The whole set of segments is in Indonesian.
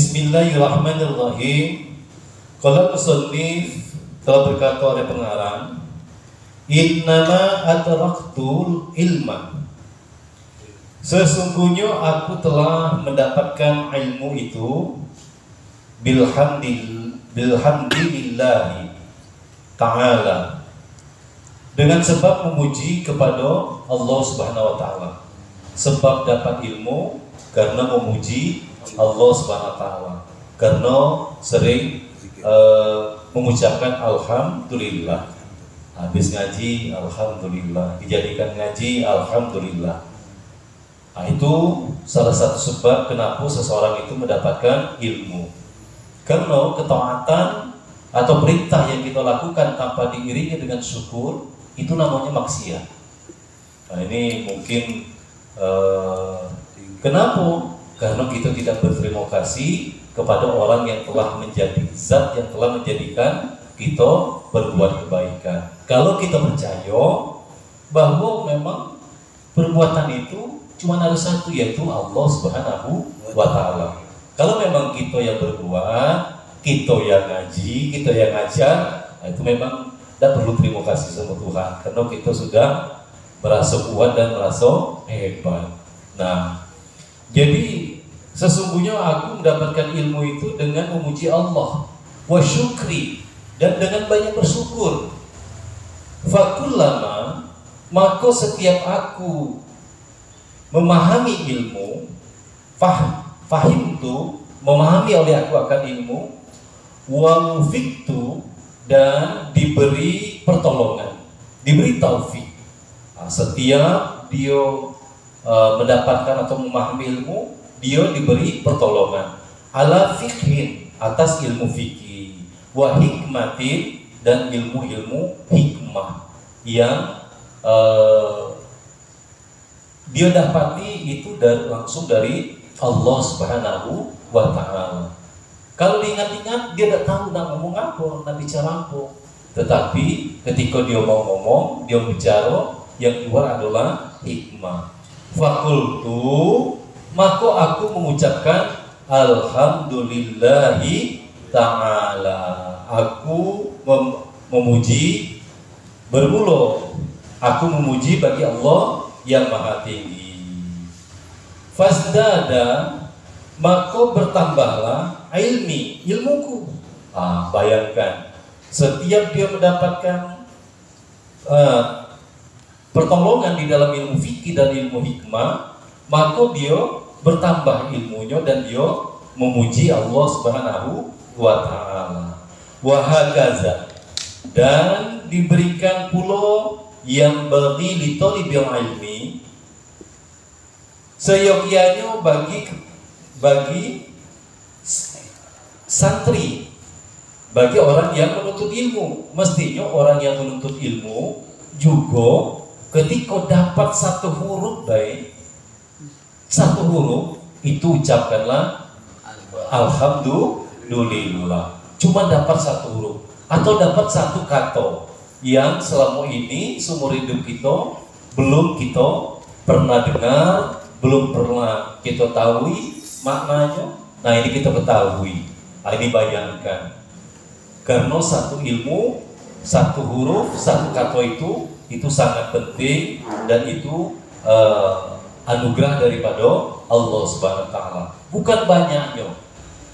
Bismillahirrahmanirrahim. Qala musannif, telah berkata oleh pengarang, innama adraktul ilma, sesungguhnya aku telah mendapatkan ilmu itu bilhamdillahi ta'ala, dengan sebab memuji kepada Allah Subhanahu wa ta'ala. Sebab dapat ilmu karena memuji Allah Subhanahu wa ta'ala, karena sering mengucapkan alhamdulillah. Habis ngaji alhamdulillah, dijadikan ngaji alhamdulillah. Nah, itu salah satu sebab kenapa seseorang itu mendapatkan ilmu. Karena ketaatan atau perintah yang kita lakukan tanpa diiringi dengan syukur, itu namanya maksiat. Nah, ini mungkin kenapa? Karena kita tidak berterima kasih kepada orang yang telah menjadi zat yang telah menjadikan kita berbuat kebaikan. Kalau kita percaya bahwa memang perbuatan itu cuma ada satu, yaitu Allah Subhanahu wa ta'ala. Kalau memang kita yang berbuat, kita yang ngaji, kita yang ngajar, nah itu memang tidak perlu terima kasih sama Tuhan, karena kita sudah merasa kuat dan merasa hebat. Nah, jadi sesungguhnya aku mendapatkan ilmu itu dengan memuji Allah, wa syukri, dan dengan banyak bersyukur. Fakullama, maka setiap aku memahami ilmu, fahim tu, memahami oleh aku akan ilmu, wa mufiktu, dan diberi pertolongan, diberi taufik. Nah, setiap dia mendapatkan atau memahami ilmu, dia diberi pertolongan. Ala fikhin, atas ilmu fikih, wa hikmatin, dan ilmu-ilmu hikmah yang dia dapati itu langsung dari Allah Subhanahu wa ta'ala. Kalau diingat-ingat, dia tidak tahu nak ngomong apa, nak bicara apa. Tetapi ketika dia mau ngomong, dia bicara, yang keluar adalah hikmah. Fakultu, maka aku mengucapkan alhamdulillahi ta'ala. Aku memuji, bermula aku memuji bagi Allah yang maha tinggi. Fasdada, maka bertambahlah ilmuku. Bayangkan, setiap dia mendapatkan pertolongan di dalam ilmu fikih dan ilmu hikmah, maka dia bertambah ilmunya dan dia memuji Allah Subhanahu wa ta'ala. Wa hakaza, dan diberikan pula yang bagi li talibil ilmi, seyogyanya bagi santri, bagi orang yang menuntut ilmu. Mestinya orang yang menuntut ilmu juga ketika dapat satu huruf baik, satu huruf itu ucapkanlah alhamdulillah. Cuma dapat satu huruf atau dapat satu kata yang selama ini seumur hidup kita belum kita pernah dengar, belum pernah kita tahu maknanya. Nah, ini kita ketahui. Nah, ini bayangkan, karena satu ilmu, satu huruf, satu kata itu sangat penting, dan itu anugerah daripada Allah Subhanahu wa ta'ala. Bukan banyaknya,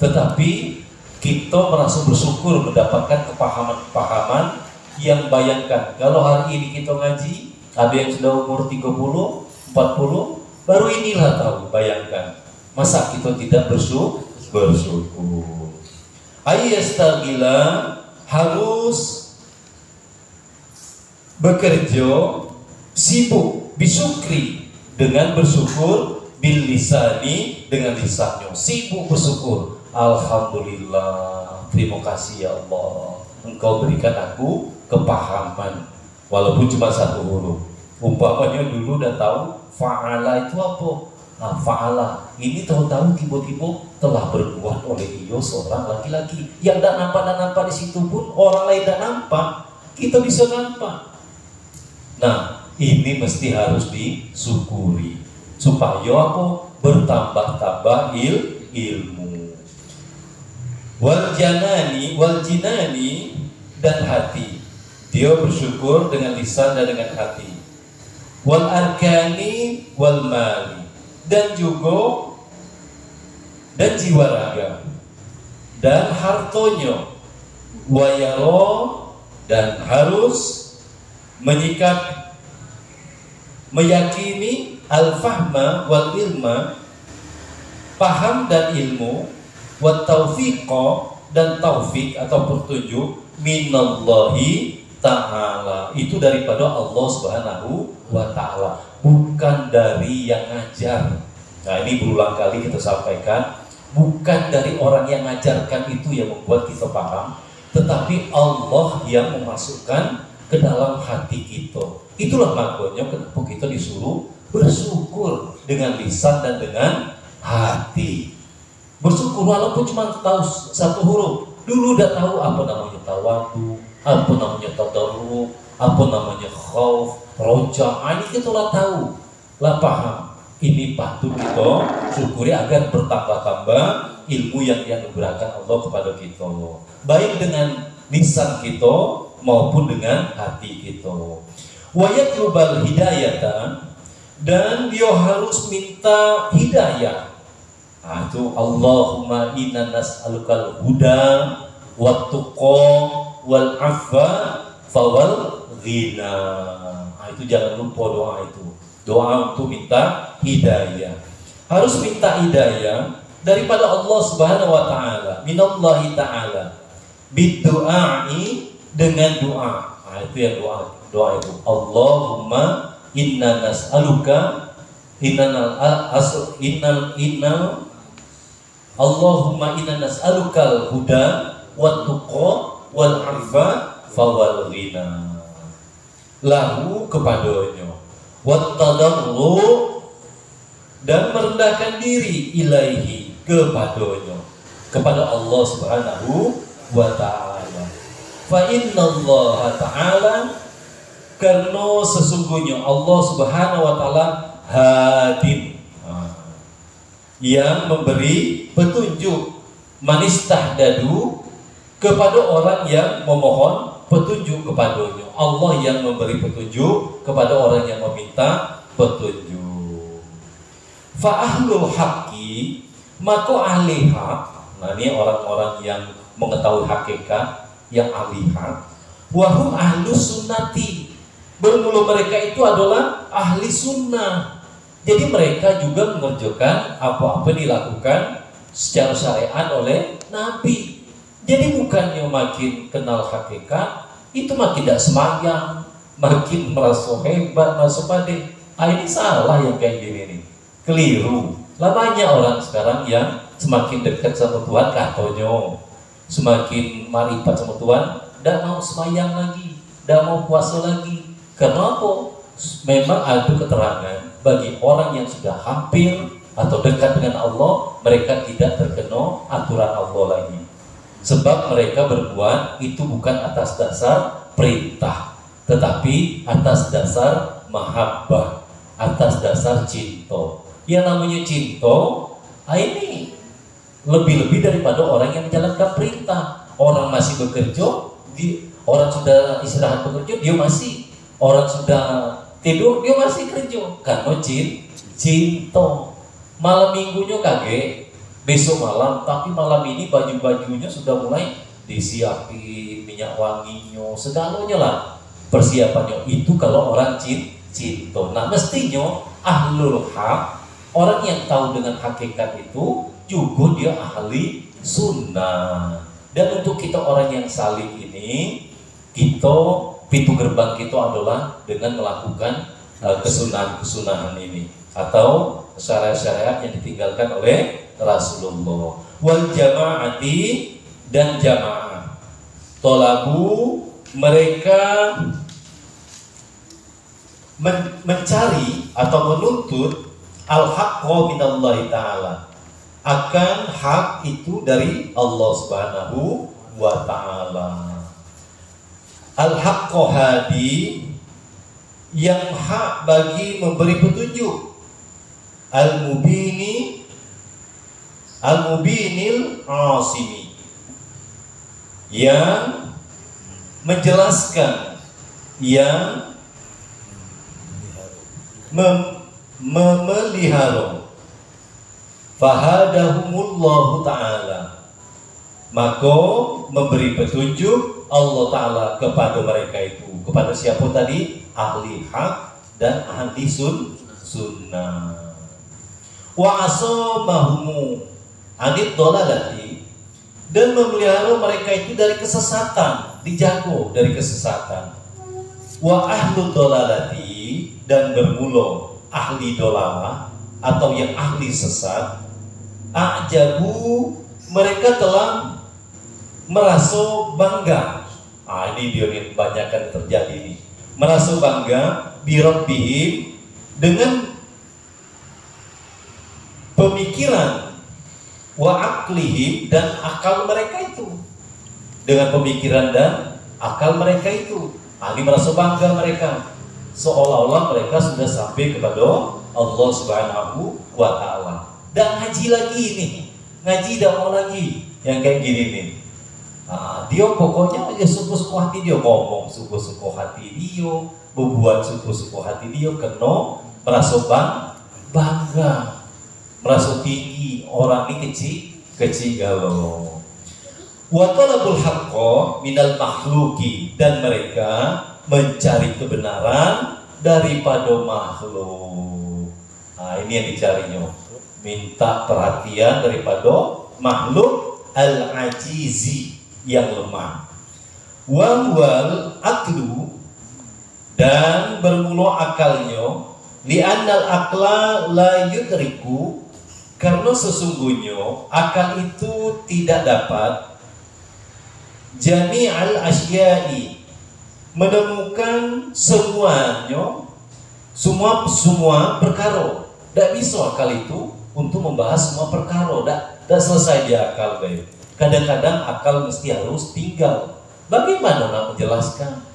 tetapi kita merasa bersyukur mendapatkan kepahaman-kepahaman yang, bayangkan kalau hari ini kita ngaji, ada yang sudah umur 30, 40, baru inilah tahu. Bayangkan, masa kita tidak bersyukur? Ayyastagila, harus bekerja, sibuk, bisyukri, dengan bersyukur, bil lisani, dengan lisannya, sibuk bersyukur. Alhamdulillah, terima kasih ya Allah, Engkau berikan aku kepahaman, walaupun cuma satu huruf. Umpamanya dulu udah tahu fa'ala itu apa. Nah, fa'ala ini tahu-tahu tiba-tiba telah berbuat oleh dia seorang laki-laki yang tidak nampak di situ pun orang lain tidak nampak, kita bisa nampak. Nah, ini mesti harus disyukuri supaya apa? Bertambah-tambah ilmu. Wal janani wal jinani, dan hati. Dia bersyukur dengan lisan dan dengan hati. Wal arkani wal mali, dan juga dan jiwa raga dan hartonya. Wayaro, dan harus meyakini al-fahma wal ilma, paham dan ilmu, wat taufiqo, dan taufik atau petunjuk, minallahi ta'ala, itu daripada Allah Subhanahu wa ta'ala, bukan dari yang ngajar. Nah, ini berulang kali kita sampaikan, bukan dari orang yang ngajarkan itu yang membuat kita paham, tetapi Allah yang memasukkan ke dalam hati kita. Itulah makanya kenapa kita disuruh bersyukur dengan lisan dan dengan hati. Bersyukur walaupun cuma tahu satu huruf. Dulu udah tahu apa namanya tawadu, apa namanya tadarruk, apa namanya khauf, roja. Ini kita lah tahu, lah paham. Ini patut kita syukuri agar bertambah-tambah ilmu yang dianugerahkan Allah kepada kita, baik dengan lisan kita maupun dengan hati kita. Wa yatlubal hidayatan, dan dia harus minta hidayah. Nah, itu Allahumma inna nas'alukal huda wat tuqa wal afwa fawal ghina. Nah, itu jangan lupa doa itu. Doa untuk minta hidayah. Harus minta hidayah daripada Allah Subhanahu wa taala, minallahi taala. Bidu'ai, dengan doa. Nah, itu yang doa itu. Allahumma inna nas'aluka Allahumma inna nas'alukal huda wat tuqa wal afa fawal ghina. Lahu, kepadanya, wat tadarru, dan merendahkan diri, ilaihi, kepadanya, kepada Allah Subhanahu wa ta'ala. Fa innallaha ta'ala, karena sesungguhnya Allah Subhanahu wa ta'ala hadin, yang memberi petunjuk, manistahdadu, kepada orang yang memohon petunjuk kepadanya. Allah yang memberi petunjuk kepada orang yang meminta petunjuk. Fa ahlul haqqi, maka ahli hak. Nah, ini orang-orang yang mengetahui hakikat, yang ahli hak. Wahum ahlus sunnati, bermula mereka itu adalah ahli sunnah. Jadi mereka juga mengerjakan apa-apa dilakukan secara syariat oleh Nabi. Jadi bukannya makin kenal hakikat, itu makin tidak semayang, makin merasa hebat, merasa pade. Ini salah yang kayak gini nih, keliru. Lah banyak orang sekarang yang semakin dekat sama Tuhan katanya, semakin marifat sama Tuhan, tidak mau semayang lagi, tidak mau puasa lagi. Kenapa? Memang ada keterangan bagi orang yang sudah hampir atau dekat dengan Allah, mereka tidak terkena aturan Allah lagi. Sebab mereka berbuat itu bukan atas dasar perintah, tetapi atas dasar mahabbah, atas dasar cinta. Yang namanya cinta, ini lebih-lebih daripada orang yang menjalankan perintah. Orang masih bekerja, orang sudah istirahat bekerja, dia masih. Orang sudah tidur, dia masih kerja. Karena cinta. Malam minggunya kaget, besok malam, tapi malam ini baju-bajunya sudah mulai disiapin, minyak wanginya, segalanya lah persiapannya. Itu kalau orang cinta. Nah, mestinya ahlul haq, orang yang tahu dengan hakikat itu juga dia ahli sunnah. Dan untuk kita orang yang salih ini, kita pintu gerbang kita adalah dengan melakukan kesunahan ini atau syariat-syariat yang ditinggalkan oleh Rasulullah. Wal jamaati, dan jamaah. Tolabu, mereka mencari atau menuntut al-haqqo minallahi ta'ala, akan hak itu dari Allah Subhanahu wa ta'ala. Al-haqqo hadi, yang hak bagi memberi petunjuk. Al-mubinil asimi, yang menjelaskan, yang memelihara. Fahadahumullahu ta'ala, maka memberi petunjuk Allah Ta'ala kepada mereka itu. Kepada siapa tadi? Ahli hak dan ahli sunnah. Wa asamahumu anid dolalati, dan memelihara mereka itu dari kesesatan, dijago dari kesesatan. Wa ahlu dolalati, dan bermula ahli dolalah atau yang ahli sesat. Ajabu, mereka telah merasa bangga. Ini dia yang kebanyakan terjadi ini. Merasa bangga birabbihim, dengan pemikiran, wa aqlihim, dan akal mereka itu. Dengan pemikiran dan akal mereka itu. Ini merasa bangga mereka, seolah-olah mereka sudah sampai kepada Allah Subhanahu wa Ta'ala. Dan ngaji lagi ini, ngaji tidak mau lagi yang kayak gini nih. Dia pokoknya ya suku-suku hati dia, ngomong suku-suku hati dia, berbuat suku-suku hati dia, kena merasa bangga, merasa tinggi, orang ini kecil galau. Wa talabul haqqo minal makhluki, dan mereka mencari kebenaran daripada makhluk. Ini yang dicarinya, minta perhatian daripada makhluk al-ajizi, yang lemah. Wal aklu, dan bermula akalnya, li'annal akla la yudriku, karena sesungguhnya akal itu tidak dapat jami'al asya'i, menemukan semuanya, semua perkara. Tidak bisa akal itu untuk membahas semua perkara. Tidak selesai di akal, baik. Kadang-kadang akal mesti harus tinggal. Bagaimana nak menjelaskan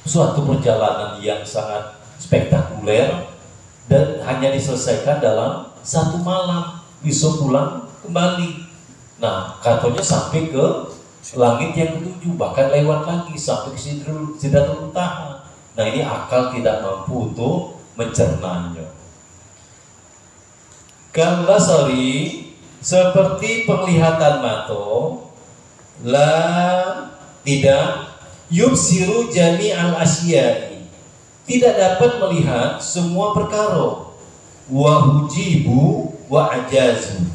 suatu perjalanan yang sangat spektakuler dan hanya diselesaikan dalam satu malam, bisa pulang kembali. Nah, katanya sampai ke langit yang ketujuh, bahkan lewat lagi sampai ke Sidratul Muntaha. Nah, ini akal tidak mampu untuk mencernanya. Kambasari, seperti penglihatan mata, la, tidak, yubsiru jami'al asya'i, tidak dapat melihat semua perkara, wa hujibu wa ajazu,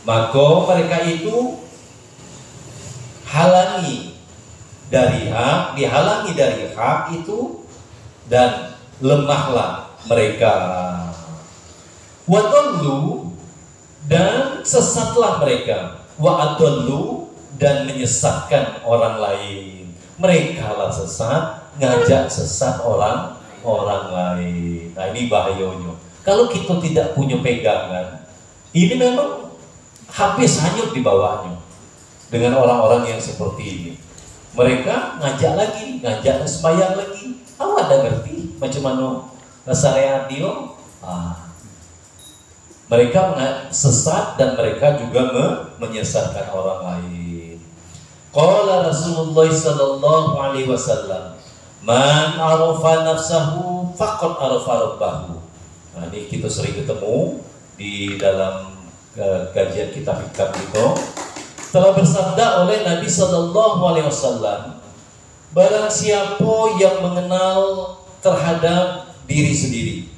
maka mereka itu dihalangi dari hak itu, dan lemahlah mereka. Wa dallu, dan sesatlah mereka. Wa adallu, dan menyesatkan orang lain. Mereka lah sesat, ngajak sesat orang lain. Nah, ini bahayanya. Kalau kita tidak punya pegangan, ini memang habis hanyut di bawahnya dengan orang-orang yang seperti ini. Mereka ngajak sembahyang lagi. Awak ada ngerti macam mana syariat dia? Mereka sesat, dan mereka juga menyesatkan orang lain. Qala Rasulullah sallallahu alaihi wasallam, man arafa nafsahu faqad arafa rabbahu. Nah, ini kita sering ketemu di dalam kajian kitab hikam itu. Telah bersabda oleh Nabi sallallahu alaihi wasallam, barang siapa yang mengenal terhadap diri sendiri,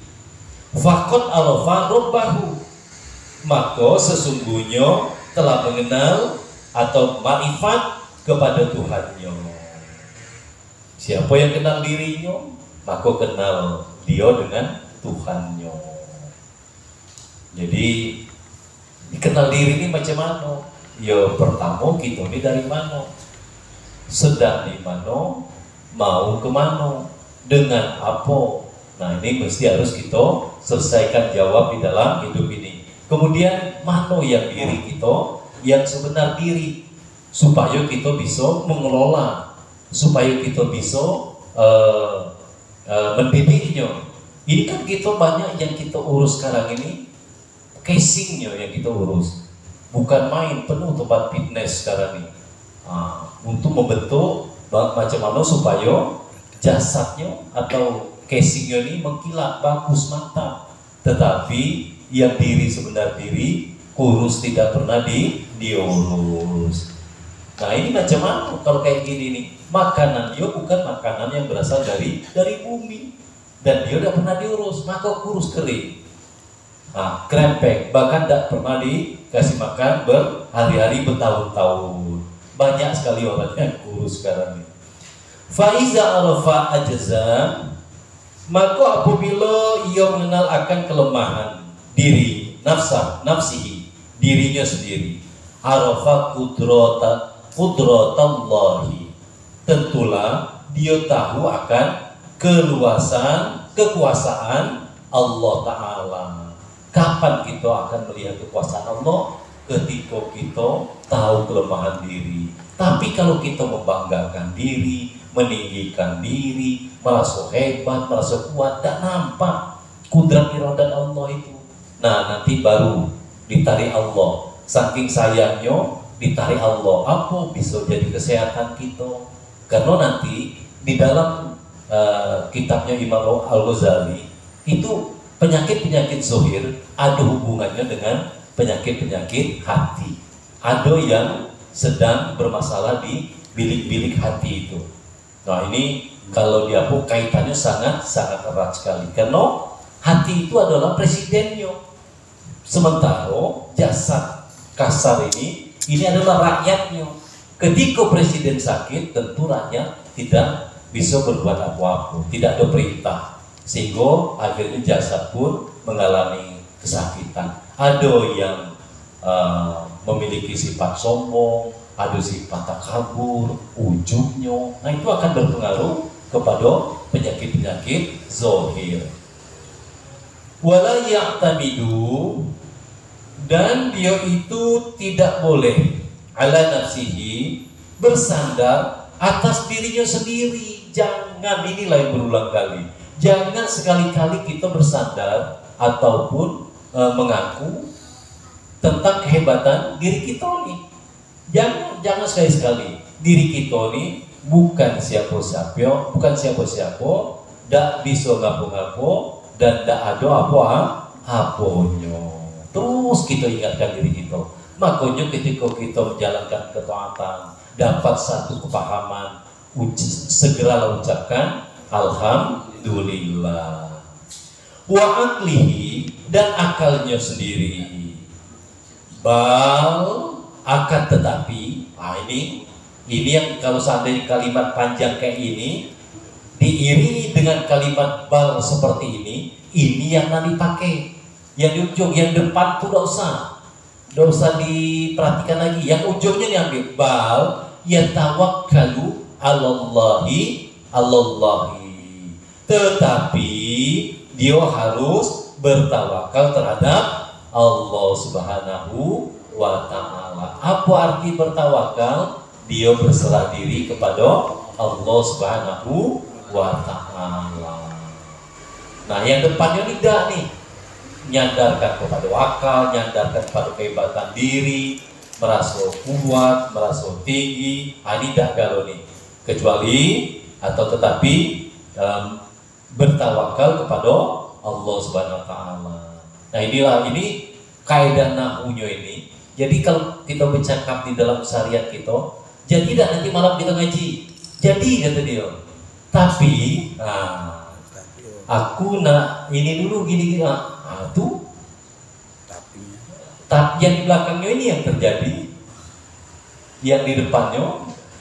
faqad arafa rabbahu, maka sesungguhnya telah mengenal atau ma'rifat kepada Tuhannya. Siapa yang kenal dirinya, maka kenal dia dengan Tuhannya. Jadi kenal diri ini macam mana? Ya, pertama kita ini dari mana, sedang di mana, mau kemana, dengan apa. Nah, ini mesti harus kita selesaikan jawab di dalam hidup ini. Kemudian mana yang diri kita, yang sebenar diri, supaya kita bisa mengelola, supaya kita bisa mendidiknya. Ini kan kita banyak yang kita urus sekarang ini, casingnya yang kita urus, bukan main, penuh tempat fitness sekarang ini. untuk membentuk macam mana supaya jasadnya atau casingnya ini mengkilat bagus mantap, tetapi yang diri sebenar diri kurus tidak pernah diurus. Nah ini macam mana kalau kayak gini nih, makanan dia bukan makanan yang berasal dari bumi dan dia tidak pernah diurus, maka kurus kering. Krempeng bahkan tidak pernah dikasih makan berhari-hari bertahun-tahun. Banyak sekali orang yang kurus sekarang ini. Faiza arafa ajza, maka apabila ia mengenal akan kelemahan diri, nafsihi, dirinya sendiri, arafa qudratallahi, tentulah dia tahu akan kekuasaan Allah Ta'ala. Kapan kita akan melihat kekuasaan Allah? Ketika kita tahu kelemahan diri. Tapi kalau kita membanggakan diri, meninggikan diri, merasa hebat, merasa kuat, tak nampak kudrat iradat Allah itu. Nah nanti baru ditarik Allah. Saking sayangnya ditarik Allah. Apa bisa jadi kesehatan kita? Karena nanti di dalam kitabnya Imam Al-Ghazali itu penyakit-penyakit zahir ada hubungannya dengan penyakit-penyakit hati. Ada yang sedang bermasalah di bilik-bilik hati itu. Nah ini kalau diapuk kaitannya sangat erat sekali. Karena hati itu adalah presidennya. Sementara jasad kasar ini adalah rakyatnya. Ketika presiden sakit, tentu rakyat tidak bisa berbuat apa-apa, tidak ada perintah. Sehingga akhirnya jasad pun mengalami kesakitan. Ada yang memiliki sifat sombong, ada sifat takabur, ujubnya. Nah itu akan berpengaruh kepada penyakit-penyakit zahir. Wala ya'tamidu, dan dia itu tidak boleh ala nafsihi, bersandar atas dirinya sendiri. Jangan, inilah yang berulang kali. Jangan sekali-kali kita bersandar ataupun mengaku tentang kehebatan diri kita nih. Jangan sekali-sekali diri kita nih bukan siapa-siapa, tidak bisa ngapo-ngapo dan tidak ada apa-apanya. Terus kita ingatkan diri kita. Makanya ketika kita menjalankan ketaatan, dapat satu kepahaman, segeralah ucapkan alhamdulillah. Wa aqlihi, dan akalnya sendiri. Bal, akan tetapi, ini yang kalau seandainya kalimat panjang kayak ini diiringi dengan kalimat bal seperti ini yang nanti pakai. Yang di ujung, yang depan tuh tidak usah diperhatikan lagi. Yang ujungnya diambil bal yatawakkalu alallahi. Tetapi dia harus bertawakal terhadap Allah Subhanahu wa Ta'ala. Apa arti bertawakal? Dia berserah diri kepada Allah Subhanahu wa Ta'ala. Nah yang depannya tidak nih, nyandarkan kepada akal, nyandarkan kepada kehebatan diri, merasa kuat, merasa tinggi. Ini tidak galau nih, kecuali atau tetapi bertawakal kepada Allah Subhanahu wa Ta'ala. Nah ini kaidah nahunya ini. Jadi kalau kita bercakap di dalam syariat kita, jadi tidak nanti malam kita ngaji. Jadi kata dia. Tapi aku nak ini dulu gini. Tuh. Tapi yang di belakangnya ini yang terjadi. Yang di depannya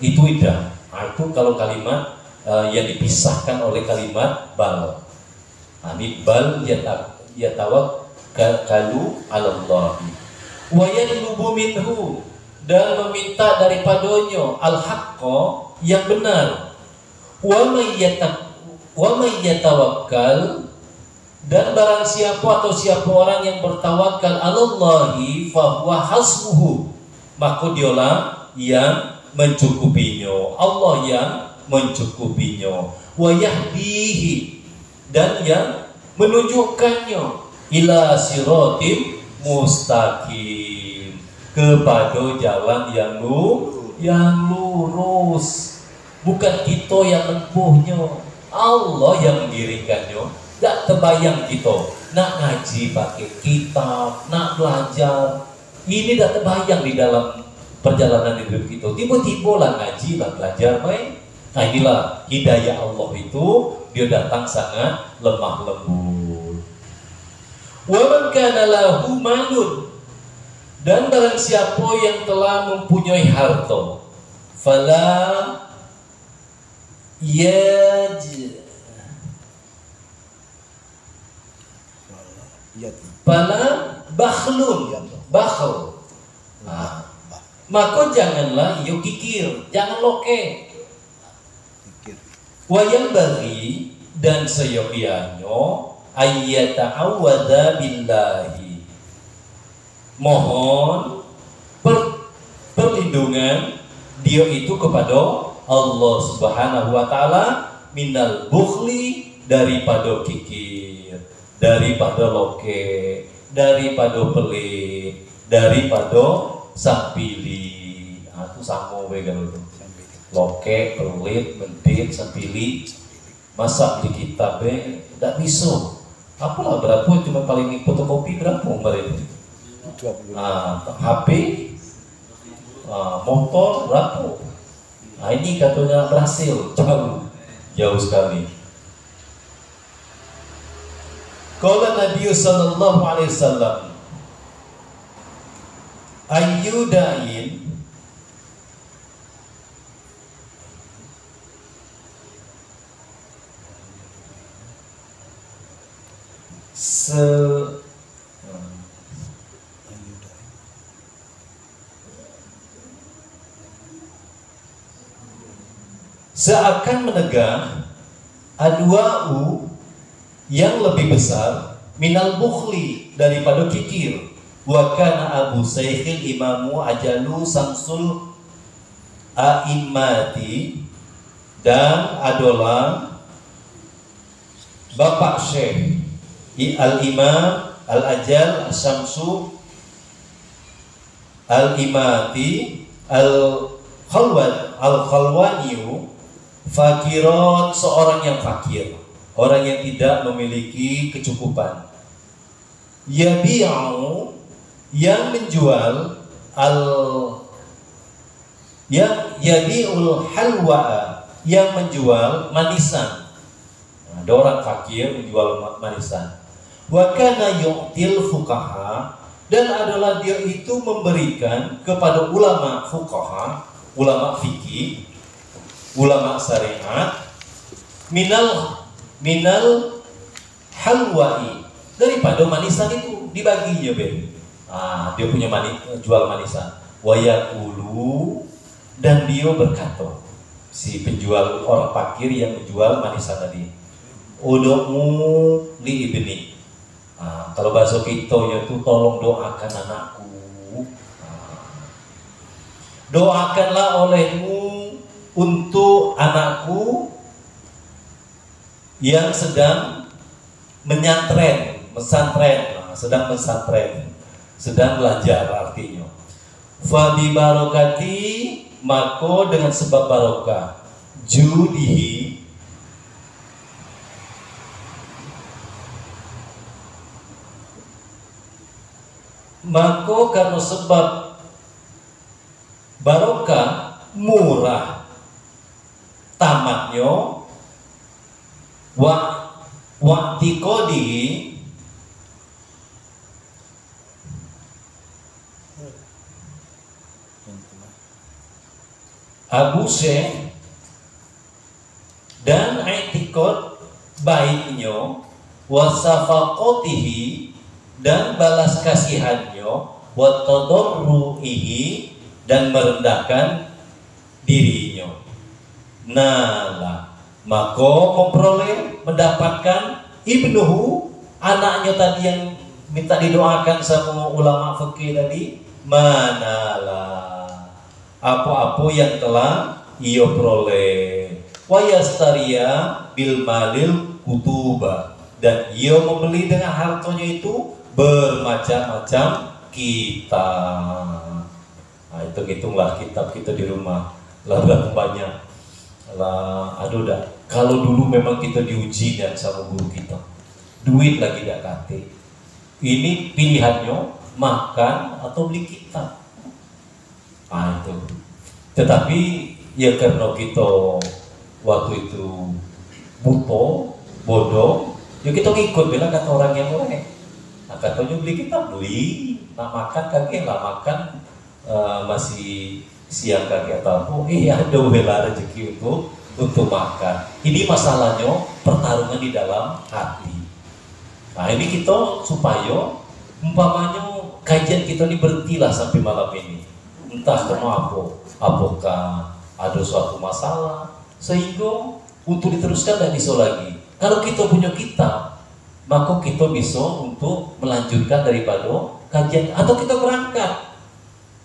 itu tidak. Itu kalau kalimat yang dipisahkan oleh kalimat bal. Ini bal yatawakkalu alallahi wa yatlubu minhu, dan meminta daripadanya al-haqqa, yang benar. Wa may yatawakkal, dan barang siapa atau siapa orang yang bertawakal alallahi fahuwa hasbuhu, maka dialah yang mencukupinya, Allah yang mencukupinya. Wa yahdihi, dan yang menunjukkannya ila siratim mustaqim, kepada jalan yang lurus, bukan kita yang nempuhnya, Allah yang mengiringkannya. Gak terbayang kita nak ngaji pakai kitab, nak belajar, ini gak terbayang di dalam perjalanan hidup kita. Tiba-tiba lah ngaji lah belajar baik. Nah inilah hidayah Allah itu, dia datang sangat lemah lembut. Wa man kana lahu malun, dan barang siapa yang telah mempunyai harta, fala bakhlun, bakhl. Nah, maka janganlah iyo kikir, jangan loke. Wayang bagi dan seyogianyo ayyata'awwadha billahi, mohon perlindungan dia itu kepada Allah Subhanahu wa taala, minal bukhli, daripada kikir, daripada loke, daripada pelit, daripada sampili. Itu sama we kalau itu. Loke, pelit, mentit, sampili. Masa di kitab tidak bisa. Apalah berapa cuma paling fotokopi berapa kemarin? 20. HP, motor berapa? Nah ini katanya berhasil, jauh sekali. Qala Nabi sallallahu alaihi wasallam, ayyudain seakan menegah adwa'u, yang lebih besar, minal bukhli, daripada kikir. Wa kana Abu Saikhil imamu ajalu samsul a'immati, dan adalah Bapak Syekh al-imam al-ajal syamsu al-imati al-khalwaniyu, fakiron, seorang yang fakir, orang yang tidak memiliki kecukupan. Yabi'u, yang menjual yabi'ul halwa, yang menjual manisan. Nah, ada orang fakir menjual manisan. Wa kana yu'til fuqaha, dan adalah dia itu memberikan kepada ulama fuqaha, ulama fikih, ulama syariat, minal halwai, daripada manisan itu dibaginya dia punya jual manisan. Wa yaqulu, dan dia berkata, si penjual orang fakir yang menjual manisan tadi, udu'u li ibni. Kalau bahasa kita yaitu tolong doakan anakku. Doakanlah olehmu untuk anakku yang sedang sedang mesantren, sedang belajar artinya. Fa bi barokati, maka dengan sebab barokah judihi, maka karena sebab barokah murah tamatnya, wa'tiqadihi, Abu Syekh, dan i'tiqad baiknya, wasafaqatihi, dan balas kasihannya, wa tadarruihi, dan merendahkan dirinya. Nah, maka memperoleh, mendapatkan ibnuhu, anaknya tadi yang minta didoakan sama ulama fikih tadi, manalah, apa-apa yang telah ia peroleh. Wa yastaria bil malil kutuba, dan ia membeli dengan hartanya itu bermacam-macam kitab. Nah, hitung-hitunglah kitab kita di rumah lah berapa banyak lah. Aduh dah, kalau dulu memang kita diuji dan sama guru kita, duit lagi dak kate, ini pilihannya makan atau beli kitab. Itu. Tetapi ya karena kita waktu itu buto, bodoh, ya kita ngikut bilang kata orang yang lain. Nah, katanya beli kitab, beli, nak makan kaki lah makan, masih siang kaki atau apa, ada bela rezeki untuk makan. Ini masalahnya pertarungan di dalam hati. Nah ini kita supaya umpamanya kajian kita ini berhentilah sampai malam ini. Entah kenapa, apakah ada suatu masalah sehingga untuk diteruskan dan bisa lagi. Kalau kita punya kitab, maka kita bisa untuk melanjutkan daripada kajian atau kita berangkat.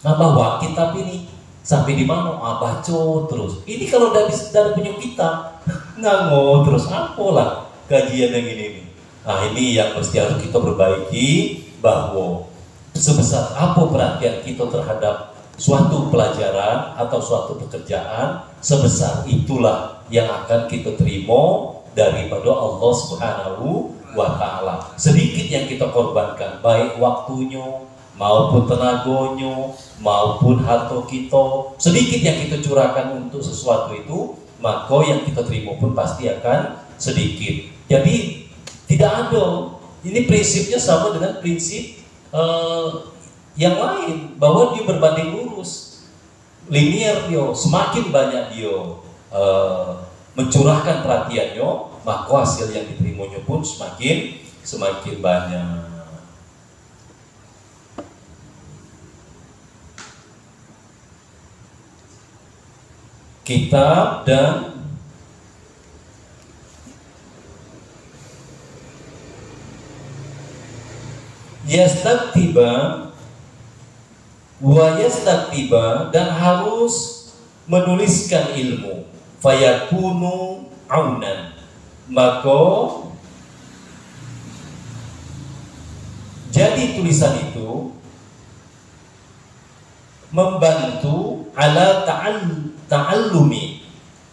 Nah bawa kitab ini sampai di mana? Baca terus. Ini kalau dari punya kitab, nganggo terus apalah kajian yang ini. Nah ini yang mesti harus kita perbaiki, bahwa sebesar apa perhatian kita terhadap suatu pelajaran atau suatu pekerjaan, sebesar itulah yang akan kita terima daripada Allah Subhanahu wa Ta'ala. Sedikit yang kita korbankan, baik waktunya maupun tenaganya maupun harta kita, sedikit yang kita curahkan untuk sesuatu itu, maka yang kita terima pun pasti akan sedikit. Jadi tidak ada, ini prinsipnya sama dengan prinsip yang lain, bahwa dia berbanding lurus, linear dia, semakin banyak dia mencurahkan perhatiannya, maka hasil yang diterimanya pun semakin banyak. Kitab dan yastaktiba wa yastaktiba, dan harus menuliskan ilmu, fayakunu aunan, maka jadi tulisan itu membantu ala ta'allumi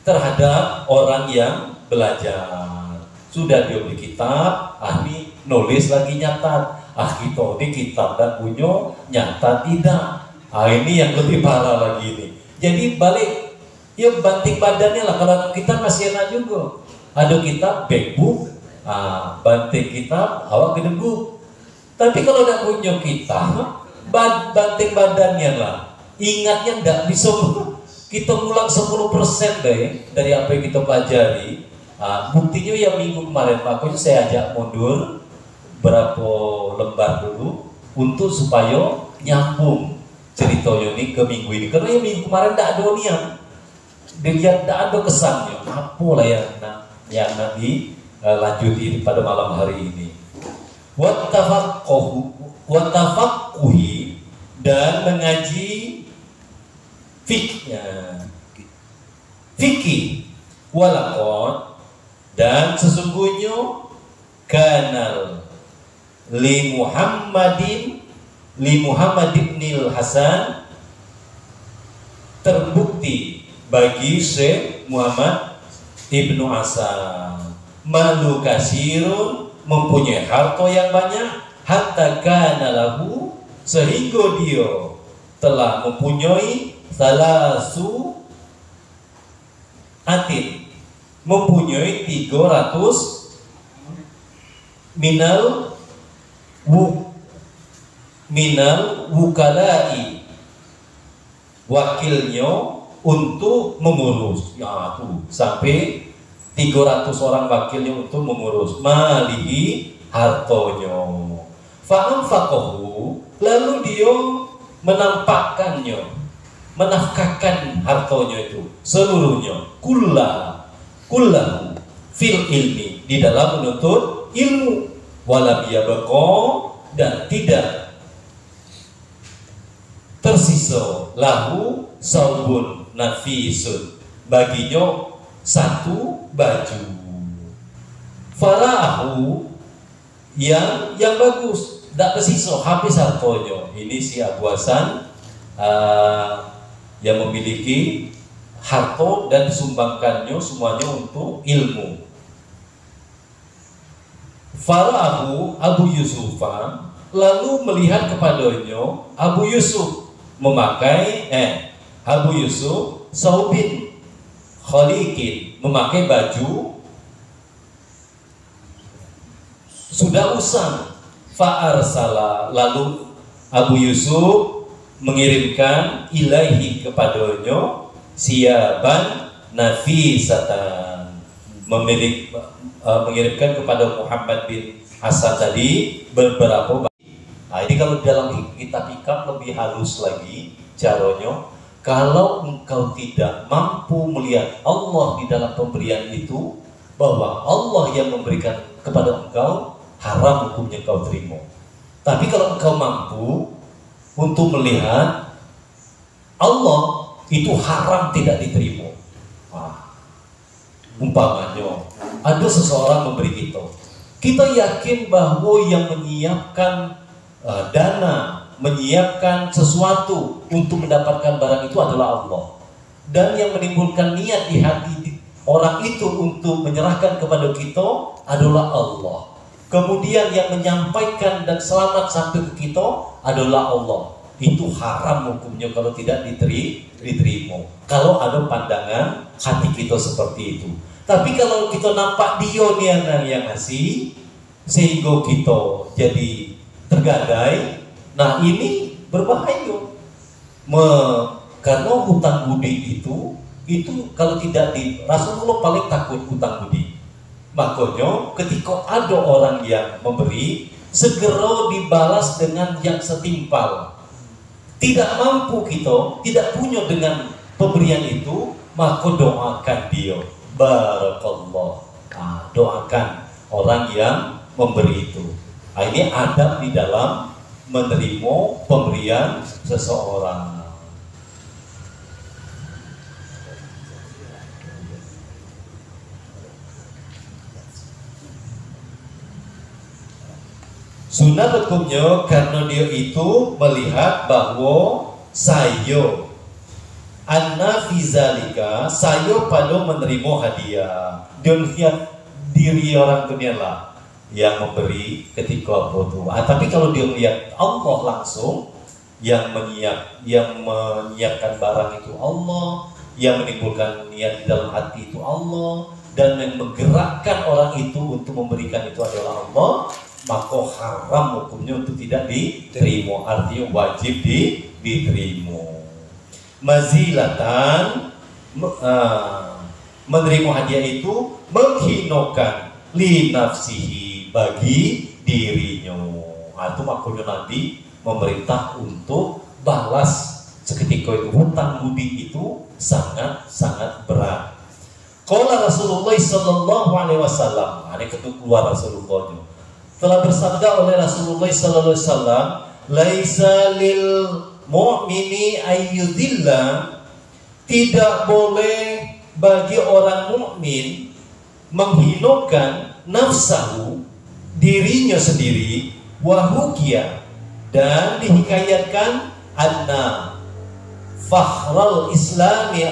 terhadap orang yang belajar. Sudah dia beli kitab, ini nulis lagi nyatat, kita ini kitab dan punya nyatat tidak. Ini yang lebih parah lagi ini. Jadi balik, ya banting badannya lah. Kalau kitab masih enak juga. Ada kitab backbook, banting kitab awak gedebuk. Tapi kalau tidak punya kitab, banting badannya lah. Ingatnya tidak bisa, kita ngulang 10% deh dari apa yang kita pelajari. Buktinya yang minggu kemarin, makanya saya ajak mundur berapa lembar dulu untuk supaya nyambung ceritanya ini ke minggu ini. Karena yang minggu kemarin tidak ada niat, dilihat tidak ada kesannya. Apalah yang nanti lanjutin pada malam hari ini. Watafaqquhi, dan mengaji fikih, walaqad, dan sesungguhnya kanal li Muhammad ibnil Hasan, terbukti bagi Syekh Muhammad ibnu Hasan, malu kasirun, mempunyai harta yang banyak, hatta kana lahu, sehingga dia telah mempunyai salasu atin, mempunyai 300 minal wukalai, wakilnya untuk mengurus. Ya tuh, sampai 300 orang wakilnya untuk mengurus malihi, hartonya. Fa'anfaqahu, lalu dia menampakkannya, menafkahkan hartonya itu seluruhnya, kullahu fil ilmi, di dalam menuntut ilmu, walam yabqa, dan tidak tersisa lahu saubun nafisun, baginya satu baju, faraahu, yang bagus, tidak tersisa, habis hartonya. Ini si Abu Hasan yang memiliki harta dan disumbangkannya semuanya untuk ilmu. Fara'ahu Abu Yusufan, lalu melihat kepadanya Abu Yusuf memakai Abu Yusuf saubin khaliqin, memakai baju sudah usang. Fa'arsala, lalu Abu Yusuf mengirimkan ilaihi kepadanya siaban nafisatan, mengirimkan kepada Muhammad bin Hasan tadi beberapa baju. Nah, ini kalau dalam kitab hikam lebih halus lagi caranya. Kalau engkau tidak mampu melihat Allah di dalam pemberian itu, bahwa Allah yang memberikan kepada engkau, haram hukumnya engkau terima. Tapi kalau engkau mampu untuk melihat Allah, itu haram tidak diterima. Umpamanya ada seseorang memberi kita yakin bahwa yang menyiapkan dana, menyiapkan sesuatu untuk mendapatkan barang itu adalah Allah, dan yang menimbulkan niat di hati orang itu untuk menyerahkan kepada kita adalah Allah. Kemudian yang menyampaikan dan selamat sampai ke kita adalah Allah. Itu haram hukumnya kalau tidak diterima. Kalau ada pandangan hati kita seperti itu. Tapi kalau kita nampak dia yang ngasih, sehingga kita jadi tergadai, nah ini berbahaya. Karena hutang budi itu kalau tidak Rasulullah paling takut hutang budi. Makanya ketika ada orang yang memberi, segera dibalas dengan yang setimpal. Tidak mampu kita, tidak punya dengan pemberian itu, maka doakan dia. Barakallah. Doakan orang yang memberi itu. Ini adab di dalam menerima pemberian seseorang. Sunnah hukumnya karena dia itu melihat bahwa saya anna fizalika, saya pada menerima hadiah. Dia lihat diri orang dunia lah yang memberi ketika foto. Tapi kalau dia melihat Allah langsung yang menyiapkan barang itu Allah, yang menimbulkan niat di dalam hati itu Allah, dan yang menggerakkan orang itu untuk memberikan itu adalah Allah, maka haram hukumnya untuk tidak diterima. Artinya wajib diterima. Mazilatan, menerima hadiah itu menghinakan li nafsihi, bagi dirinya. Itu makanya Nabi memerintah untuk balas seketika itu. Hutang budi itu sangat berat. Qala Rasulullah sallallahu alaihi wasallam, ada keluar Rasulullah telah bersabda oleh Rasulullah sallallahu alaihi wasallam, laisa lil mu'mini ayyudilla, tidak boleh bagi orang mukmin menghinakan nafsahu, dirinya sendiri, wahukia, dan dihikayatkan anna fakhrul islami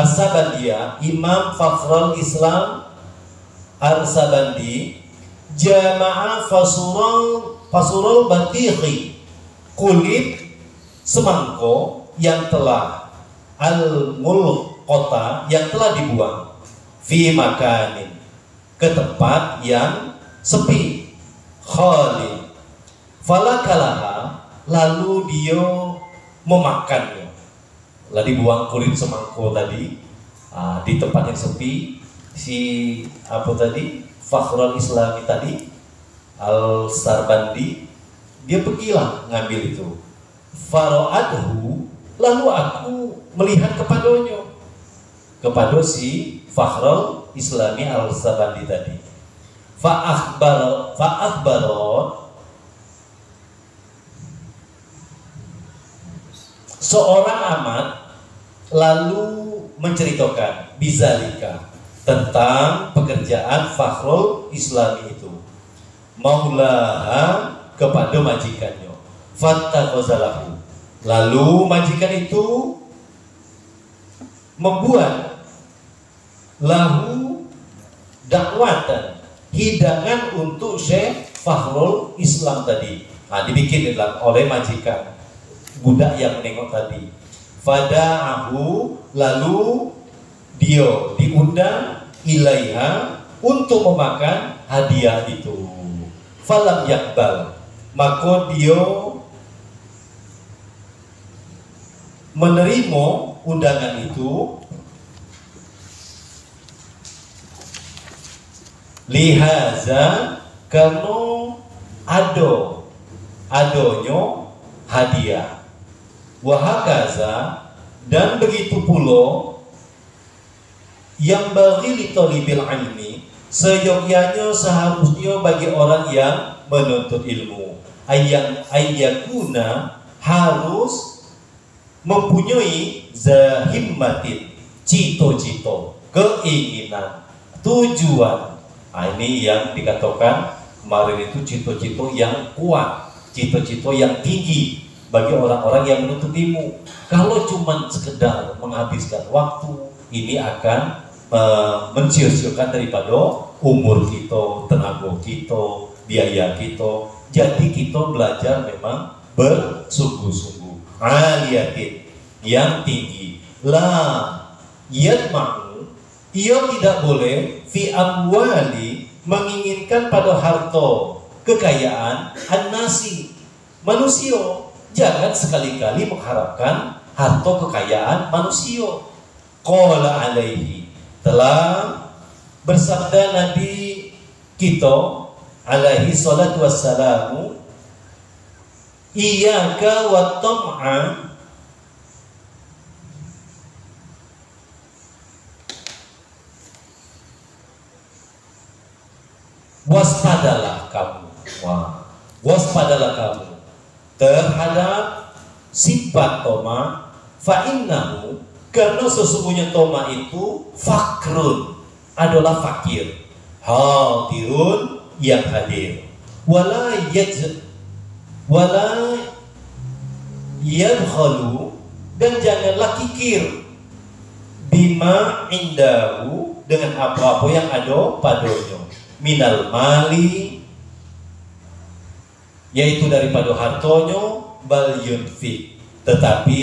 Arsabandia, Imam Fakhrul Islam Arsabandi, jama'a fasurul batighi, kulit semangko yang telah al-mulqota, yang telah dibuang, fi makanin, ke tempat yang sepi, khali, falakalaha, lalu dia memakannya. Lah dibuang kulit semangko tadi di tempat yang sepi. Si Fakhrul Islami tadi Al-Sarbandi, dia pergilah ngambil itu. Faro'adhu, lalu aku melihat kepadanya, kepada si Fakhrul Islami Al-Sarbandi tadi. Fa'akhbarat, seorang amat lalu menceritakan bizalika, tentang pekerjaan Fakhrul Islami itu, maulaha, kepada majikannya. Fattakhazalahu. Lalu majikan itu membuat lahu dakwatan, hidangan untuk Syekh Fakhrul Islam tadi. Nah, dibikin oleh majikan budak yang menengok tadi. Fada'ahu, lalu dia diundang ilaiha untuk memakan hadiah itu. Falam yakbal, maka dia menerima undangan itu. Lihaza, karena adonyo hadiah. Wahakaza, dan begitu pula yang bagi li talibil ilmi, seyogyanya seharusnya bagi orang yang menuntut ilmu, ayyakuna, harus mempunyai zahimmatin, cito-cito, keinginan, tujuan. Nah, ini yang dikatakan kemarin itu cito-cito yang kuat, cito-cito yang tinggi bagi orang-orang yang menuntut ilmu. Kalau cuma sekedar menghabiskan waktu, ini akan mencia-ciakan daripada umur kita, tenaga kita, biaya kita. Jadi kita belajar memang bersungguh-sungguh. Aliyatin, yang tinggi. La yatma'u, ia tidak boleh fi amwali, menginginkan pada harta kekayaan an-nasi, manusia. Jangan sekali-kali mengharapkan harta kekayaan manusia. Qala alaihi, telah bersabda Nabi kita alaihi salatu wassalamu, iyyaka wa tam'a, waspadalah kamu. Wah, waspadalah kamu terhadap sifat toma, fa'innahu, karena sesungguhnya toma itu fakrun, adalah fakir, hadirun, yang hadir, wala yadkhalu, dan janganlah kikir, bima indahu, dengan apa-apa yang ada padanya, minal mali, yaitu daripada hartonya, bal yunfik, tetapi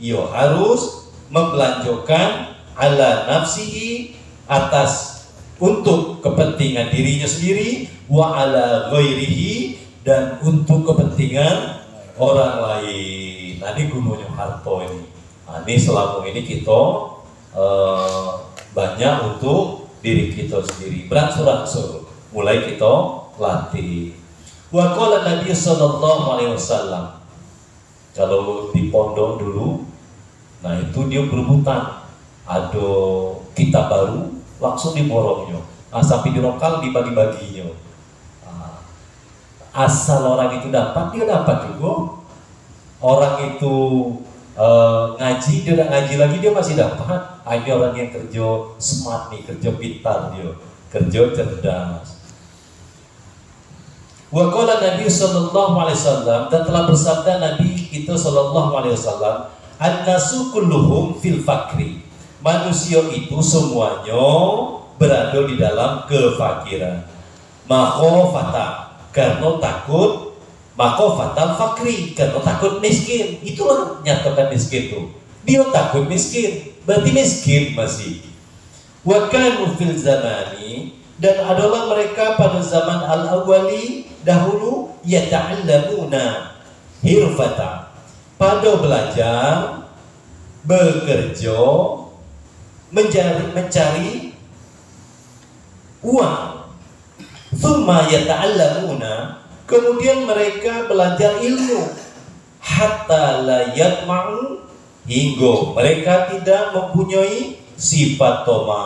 ia harus membelanjakan ala nafsihi, atas untuk kepentingan dirinya sendiri, wa ala ghairihi, dan untuk kepentingan orang lain. Nah, ini gunanya harta ini. Nah, ini selama ini kita banyak untuk diri kita sendiri, berangsur-angsur mulai kita latih. Wa qala Nabi sallallahu alaihi wasallam, kalau di pondok dulu, nah itu dia berebutan, ada kitab baru langsung diborongnya, sampai di lokal dibagi-baginya. Asal orang itu dapat, dia dapat juga. Orang itu ngaji, dia udah ngaji lagi, dia masih dapat. Ini orang yang kerja smart nih, kerja pintar, dia kerja cerdas. Wa qala Nabi sallallahu alaihi wasallam, dan telah bersabda Nabi kita sallallahu alaihi wasallam, an-nasu kulluhum fil fakri, manusia itu semuanya berada di dalam kefakiran. Makhofata, karena takut, makhofatal fakri, karena takut miskin. Itulah nyatakan miskin itu, dia takut miskin, berarti miskin masih. Wa kanu fil zamani, dan adalah mereka pada zaman al-awwali dahulu, yata'allamuna hirfata, pada belajar, bekerja, mencari uang. Tsumma yata'allamuna, kemudian mereka belajar ilmu, hatta la yatma'u, hingga mereka tidak mempunyai sifat toma,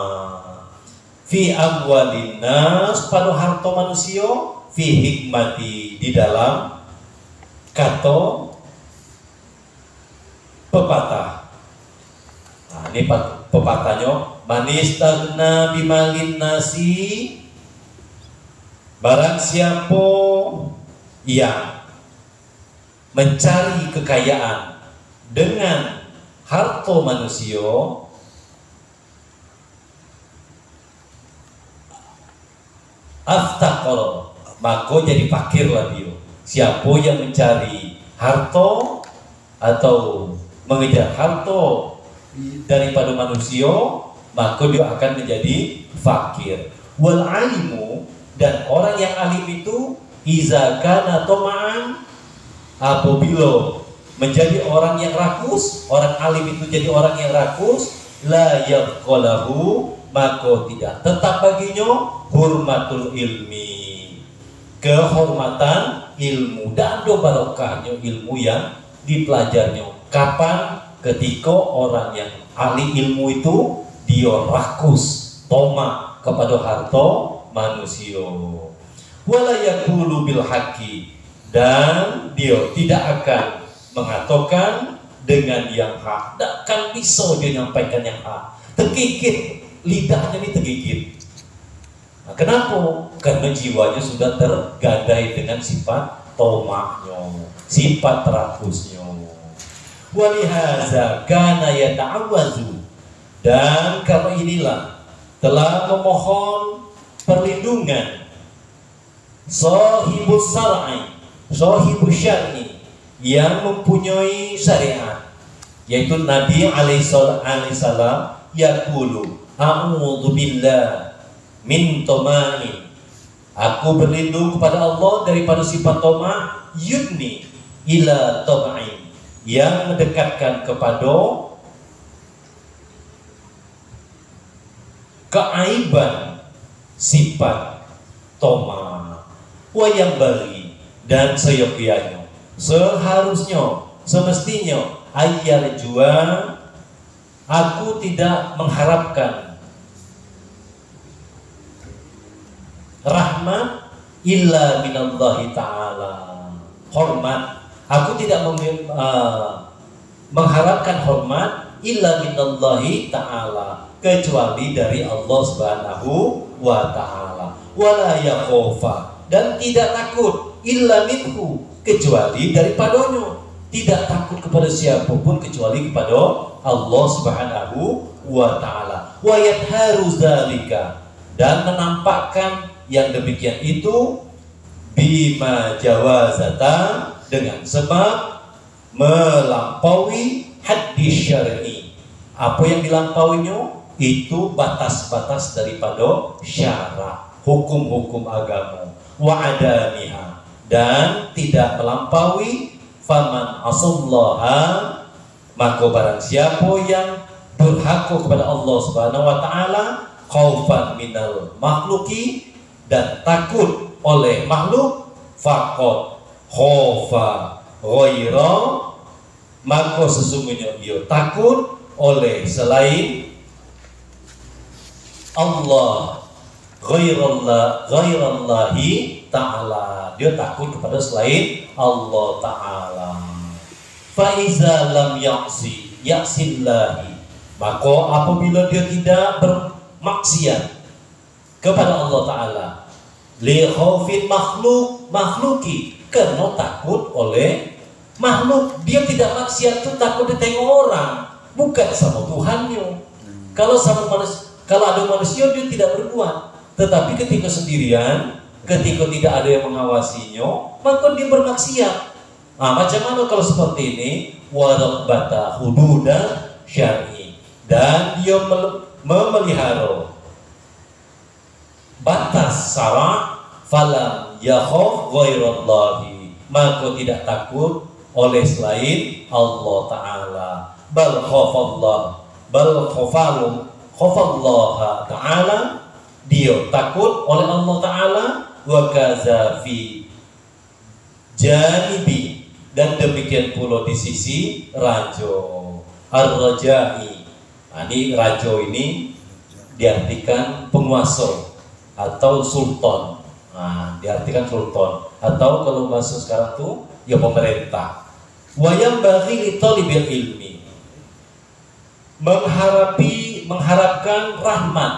fi amwalin nas, pada harta manusia, fi hikmati, di dalam kata pepatah. Nah, ini pepatahnya, manistagna bimalin nasi, barang siapa yang mencari kekayaan dengan harta manusia, aftaqara, maka jadi fakirlah dia. Siapa yang mencari harta atau mengejar harta daripada manusia, maka dia akan menjadi fakir. Wal alimu, dan orang yang alim itu iza kana tama'an, apabila menjadi orang yang rakus, orang alim itu jadi orang yang rakus, la yaqalahu, maka tidak tetap baginya hurmatul ilmi, kehormatan ilmu, dan do barokahnya ilmu yang dipelajarnya. Kapan? Ketika orang yang ahli ilmu itu dia rakus, tomak kepada harta manusia. Wala yaqulu bil haqqi, dan dia tidak akan mengatakan dengan yang hak. Tak akan bisa dia nyampaikan yang hak. Tergigit, lidahnya ini tergigit. Nah, kenapa? Karena jiwanya sudah tergadai dengan sifat tomaknya, sifat rakusnya. Walihaza kana yata'awwazu, dan karena inilah telah memohon perlindungan sahibus syar'i, sahibus syar'i, yang mempunyai syariat, yaitu Nabi alaihi salam, yaqulu a'udzu billah min tama'in, aku berlindung kepada Allah daripada sifat tama', yudni ila tama'in, yang mendekatkan kepada keaiban sifat toma. Wa yang bagi, dan seyogyanya, seharusnya, semestinya, ayat jua, aku tidak mengharapkan rahmat illa minallahi ta'ala, hormat, aku tidak mengharapkan hormat illa minallahi ta'ala, kecuali dari Allah Subhanahu wa ta'ala. Wala yakhofa, dan tidak takut illa minhu, kecuali daripadanya, tidak takut kepada siapapun kecuali kepada Allah Subhanahu wa ta'ala. Wa yadharu zalika, dan menampakkan yang demikian itu bima jawazatan, dengan sebab melampaui hadis syar'i. Apa yang dilampauinya? Itu batas-batas daripada syarak, hukum-hukum agama. Wa adamiha, dan tidak melampaui. Faman asallaha, maka barang siapa yang durhaka kepada Allah Subhanahu wa ta'ala, khaufan minal makhluki, dan takut oleh makhluk, faqad khofa ghaira, maka sesungguhnya dia takut oleh selain Allah, ghairallahi ta'ala, dia takut kepada selain Allah ta'ala. Fa iza lam ya'sillahi, maka apabila dia tidak bermaksiat kepada Allah ta'ala, li khaufin makhluki, karena takut oleh makhluk, dia tidak maksiat itu takut ditengok orang, bukan sama Tuhannya. Kalau sama manusia, kalau ada manusia dia tidak berbuat, tetapi ketika sendirian, ketika tidak ada yang mengawasinya, maka dia bermaksiat. Nah, macam mana kalau seperti ini? Warabbata hududa syar'i, dan dia memelihara batas syarak, falam yakhaf ghairallahi, maka tidak takut oleh selain Allah ta'ala. Bal khafallaha ta'ala, dia takut oleh Allah ta'ala. Wa kaza fi janibi, dan demikian pula di sisi rajo ar-rajai. Nah, ini rajo ini diartikan penguasa atau sultan. Nah, diartikan sultan, atau kalau bahasa sekarang tuh ya pemerintah. Wa yanbaghi li talibil ilmi, mengharapkan rahmat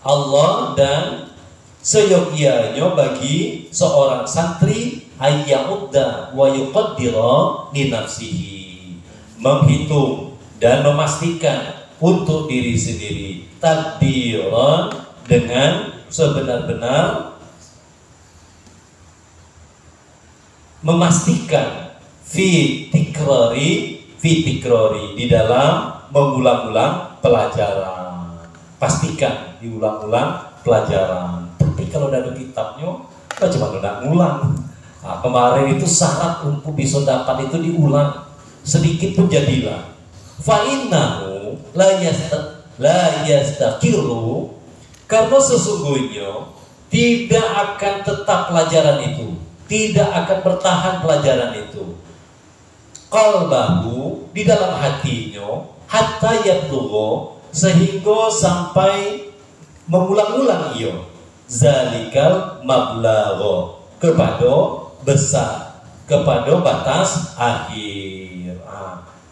Allah, dan seyogyanya bagi seorang santri ayyamudda wa yuqaddira li nafsihi, menghitung dan memastikan untuk diri sendiri, takdiran dengan sebenar-benar memastikan fi tikrari di dalam mengulang-ulang pelajaran. Pastikan diulang-ulang pelajaran. Tapi kalau udah ada kitabnya, cuma udah ngulang. Nah, kemarin itu syarat untuk bisa dapat itu diulang sedikit pun jadilah. Fa innahu la yastaqiru, karena sesungguhnya tidak akan tetap pelajaran itu, tidak akan bertahan pelajaran itu. Qalbahu, di dalam hatinya, hatta yablugha, sehingga sampai mengulang-ulang ia zalikal mablagha, kepada besar, kepada batas akhir.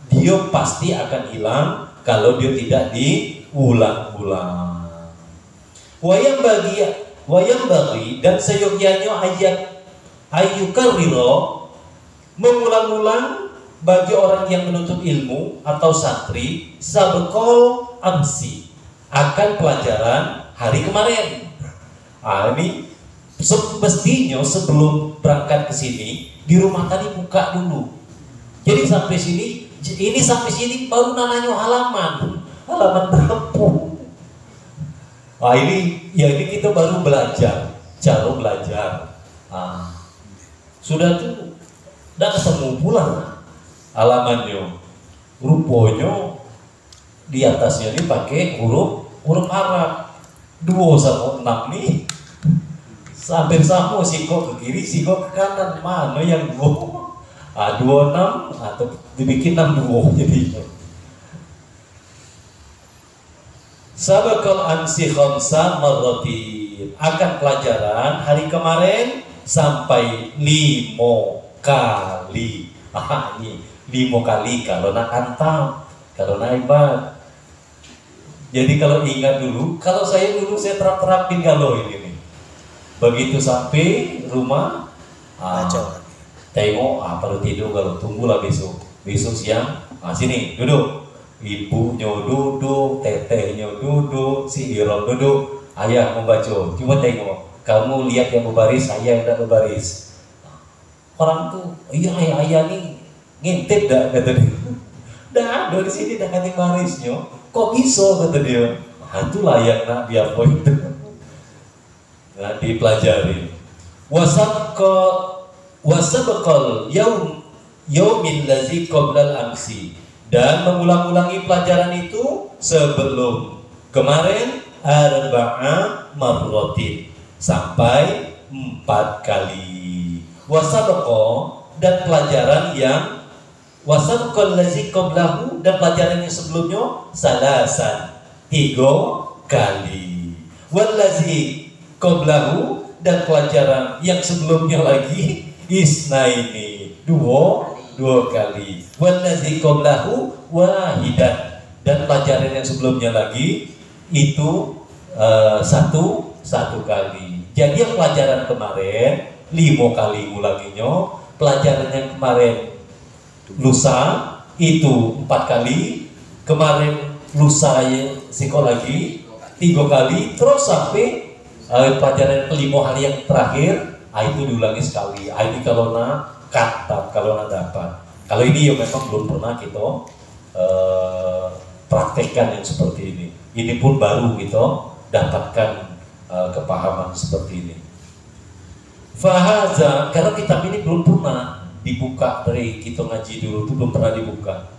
Dia pasti akan hilang kalau dia tidak diulang-ulang. Wayang bagi dan seyogyanya ayyukarriro, mengulang-ulang bagi orang yang menuntut ilmu atau santri sabqal amsi, akan pelajaran hari kemarin. Ini semestinya sebelum berangkat ke sini di rumah tadi buka dulu. Jadi sampai sini baru namanya halaman dapur. Ini kita baru belajar, cara belajar. Sudah tuh udah ketemu pula halamannya. Rupanya di atasnya ini pakai huruf Arab 2 sama 6 nih. Sampai sama siko ke kiri, siko ke kanan, mana yang 2? 26 atau dibikin 62 jadi. Sabaqal amsi khamsa marratin, akan pelajaran hari kemarin sampai 5 kali. Ini 5 kali kalau nak antam, kalau nak hebat. Jadi kalau ingat dulu, kalau saya terapin kalau ini nih. Begitu sampai rumah, tengok baru tidur, kalau tunggulah besok siang. Sini duduk, ibunya duduk, tetehnya duduk, si Iron duduk, ayah membaca. Cuma tengok, kamu lihat yang berbaris, ayah yang tidak berbaris. Orang tuh, iya ayah nih ngintip dah, kata dia. Dah dari sini dah ganti barisnya. Kok bisa, kata dia. Itu layak nak biar poin itu. Nah, dipelajari. Wasabqal yaumil ladzi qablal amsi, dan mengulang-ulangi pelajaran itu sebelum kemarin arba'a marratin, sampai 4 kali. Wasabqa, dan pelajaran yang wasabqal ladzi qablahu, dan pelajaran yang sebelumnya salasan, 3 kali. Wallazi qablahu, dan pelajaran yang sebelumnya lagi isnaini, 2 kali. Wallazi qablahu wahidan, dan pelajaran yang sebelumnya lagi itu 1 kali. Jadi yang pelajaran kemarin 5 kali ngulanginya, pelajaran yang kemarin lusa itu 4 kali, kemarin lusa lagi 3 kali, terus sampai pelajaran kelima hari yang terakhir, itu diulangi sekali. Ini kalau nak katab, kalau nak dapat. Kalau ini ya memang belum pernah kita praktekkan yang seperti ini. Ini pun baru kita dapatkan kepahaman seperti ini. Fahaza, karena kitab ini belum pernah dibuka dari kita ngaji dulu itu belum pernah dibuka.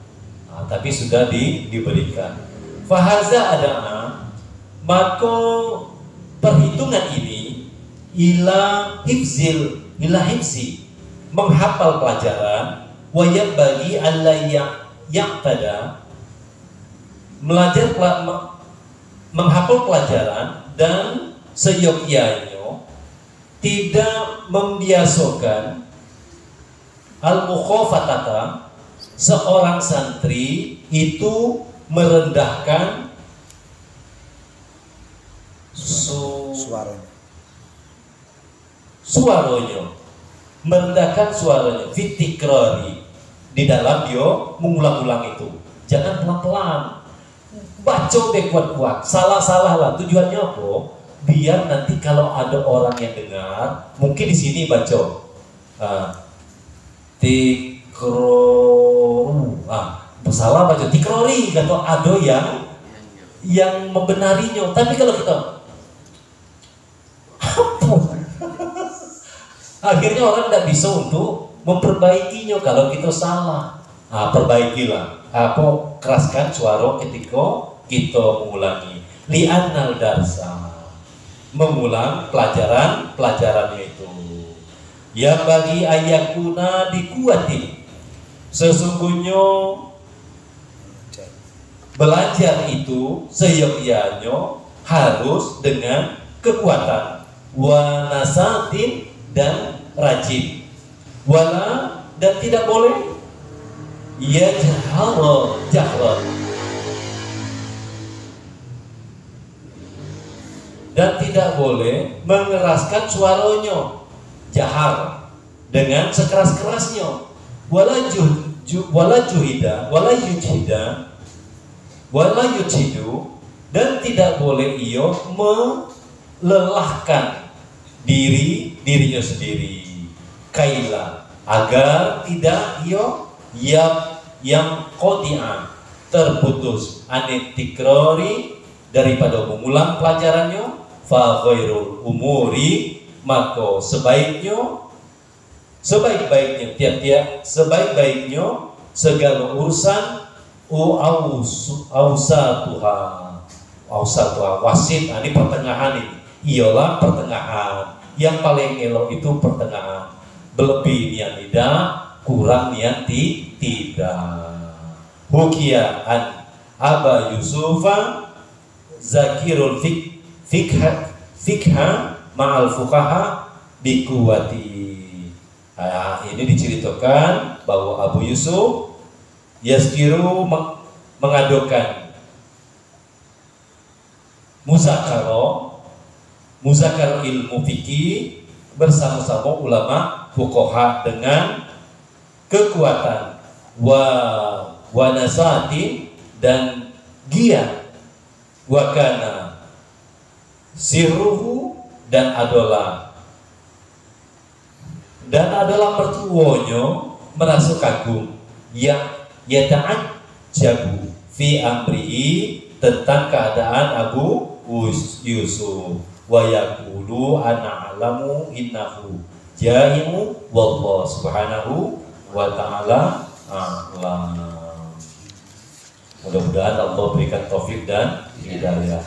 Tapi sudah diberikan. Fahaza adana, maka perhitungan ini ila hifzi, menghafal pelajaran, wayab bagi Allah yang pada menghafal pelajaran, dan seyogyanya tidak membiasakan al-mukhafatata, seorang santri itu merendahkan suaranya. merendahkan suaranya fitikrari di dalam dia mengulang-ulang itu. Jangan pelan-pelan, baca deh kuat-kuat, salah-salah lah. Tujuannya apa? Biar nanti kalau ada orang yang dengar, mungkin di sini baca tikroru, salah baca tikrori, atau ada yang membenarinya. Tapi kalau kita akhirnya orang tidak bisa untuk memperbaikinya kalau kita salah. Perbaikilah. Keraskan suara ketika kita mengulangi. Li'annal darsa, mengulang pelajarannya itu. Yang bagi ayakuna dikuati, sesungguhnya belajar itu seyogyanya harus dengan kekuatan, wanasatin dan rajin, wala dan tidak boleh jahlan dan tidak boleh mengeraskan suaranya jahar dengan sekeras-kerasnya, wala yujhidu dan tidak boleh ia melelahkan dirinya sendiri, kaila agar tidak ia yang qodi'an terputus anitikrori daripada mengulang pelajarannya, fa ghairul umuri maka sebaik-baiknya segala urusan ausatuha wasit. Ini pertengahan, ini ialah pertengahan. Yang paling elok itu pertengahan. Berlebih niat tidak, kurang niat tidak. Hukia an Aba Yusufa zakirul fikha ma'al fuqaha bikuwati. Ini diceritakan bahwa Abu Yusuf Yazkiru mengadukan muzakar ilmu fikih bersama-sama ulama fuqaha dengan kekuatan wa nasati dan giat, wakana sirruhu dan adalah mertuanya merasa kagum, yang yata'ajjabu fi amrihi tentang keadaan Abu Yusuf, wa yaqulu ana alamu innahu jai'u wallahu subhanahu wa ta'ala a'lam. Mudah-mudahan Allah berikan taufik dan hidayah.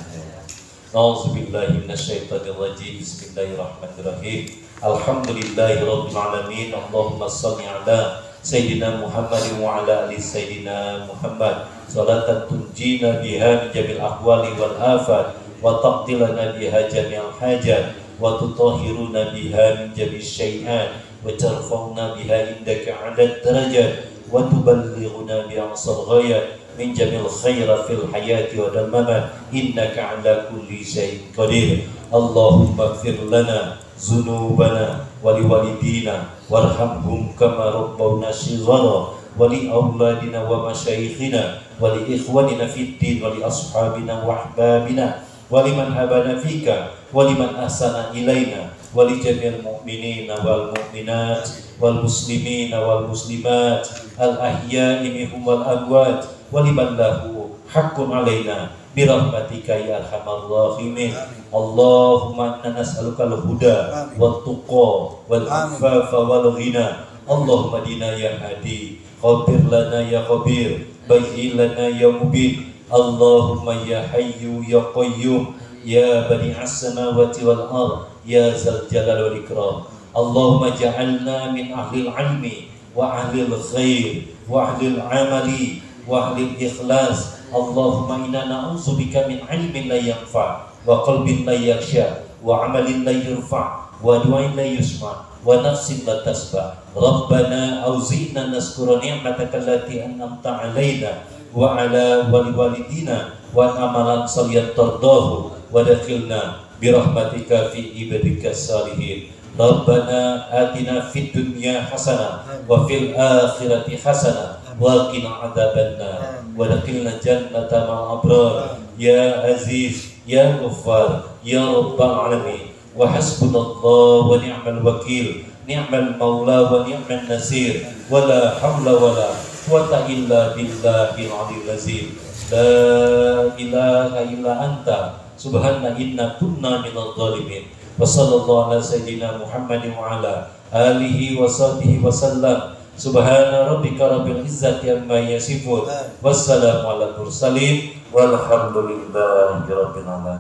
Nauzubillahi minasyaitonirrajim. Bismillahirrahmanirrahim. Alhamdulillahirabbil alamin. Allahumma shalli ala sayyidina Muhammadin wa ala ali sayyidina Muhammad salatan tunjina biha min jamil ahwali wal afat wa taqdilana biha jami'al hajat wa tutahhiruna biha min jami'is syai'at wa tarfa'una biha indaka 'ala darajat wa tuballighuna bi aqsal ghayat min jamil khaira fil hayati wa dal mamat innaka 'ala kulli syai'in qadir. Allahumma ighfir lana dzunubana wa liwalidina warhamhum kama rabbawna shighara wa li auladina wa masyayikhina wa li ikhwanina fid din wa li ashabina wa ahbabina wa liman habana fika wa liman ahsana ilaina wa li jami'il mu'minina wal mu'minat wal muslimina wal muslimat al ahya'i minhum wal amwat wa liman lahu haqqun alaina birahmatika ya arhamar rahimin. Allahumma inna nas'aluka al-huda wat tuqa wal afafa wal ghina. Allahumma dina ya hadi, khabir lana ya khabir, bayyin lana ya mubin. Allahumma ya hayyu ya qayyum ya badi'as samawati wal ard ya zal jalal wal ikram. Allahumma ja'alna min ahlil ilmi wa ahlil khair wa ahlil amali wa ahlil ikhlas. Allahumma inna na'udzubika min ilmin la yanfa wa qalbin la yakhsha wa amalin la yurfa wa du'ain la yusma wa nafsin la tasba. Rabbana auzi'na naskura ni'mataka allati an'amta 'alaina wa 'ala walidina wa amalan salihan tardahu wa dakhilna birahmatika fi ibadika salihin. Rabbana atina fid dunya hasanah wa fil akhirati hasanah wa qina adzabannar wa adkhilna jannata ma'al abrar ya aziz ya ghaffar ya rabbal alamin wa hasbunallahu wa ni'mal wakil ni'mal maula wa ni'man nasir wa la haula wa la quwwata illa billahil aliyyil azim la ilaha illa anta subhana inna kunna minadh dhalimin wa sallallahu ala sayyidina Muhammadin wa ala alihi wa sahbihi wa sallam subhana rabbika rabbil izzati amma yasifun wassalamu ala mursalin walhamdulillahi rabbil alamin.